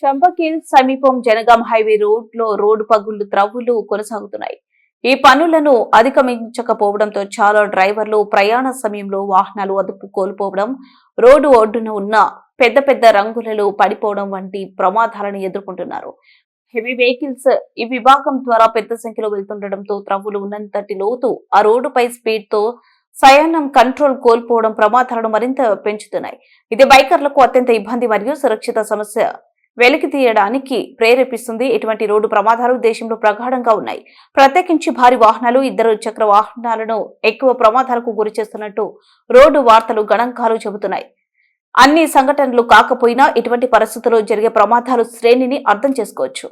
చంపకీల్ సమీపం Jangaon highway road పగుళ్లు త్రవ్వులు కొనసాగుతున్నాయి. ఈ పనులను అధిగమించకపోవడంతో చాలా డ్రైవర్లు ప్రయాణ సమయంలో వాహనాలు అదుపు కోల్పోవడం, రోడ్డు ఒడ్డున ఉన్న పెద్ద పెద్ద రంగులలో పడిపోవడం వంటి ప్రమాదాలను ఎదుర్కొంటున్నారు. హెవీ వెహికల్స్ ఈ విభాగం ద్వారా పెద్ద సంఖ్యలో వెళ్తుండటంతో త్రవ్వులు ఉన్నంతటి లోతు ఆ రోడ్డుపై స్పీడ్ తో సయానం కంట్రోల్ కోల్పోవడం ప్రమాదాలను మరింత పెంచుతున్నాయి. ఇది బైకర్లకు అత్యంత ఇబ్బంది మరియు సురక్షిత సమస్య వెలికి తీయడానికి ప్రేరేపిస్తుంది. ఇటువంటి రోడ్డు ప్రమాదాలు దేశంలో ప్రగాఢంగా ఉన్నాయి. ప్రత్యేకించి భారీ వాహనాలు, ఇద్దరు చక్ర వాహనాలను ఎక్కువ ప్రమాదాలకు గురి చేస్తున్నట్టు రోడ్డు వార్తలు గణాంకాలు చెబుతున్నాయి. అన్ని సంఘటనలు కాకపోయినా ఇటువంటి పరిస్థితుల్లో జరిగే ప్రమాదాలు శ్రేణిని అర్థం చేసుకోవచ్చు.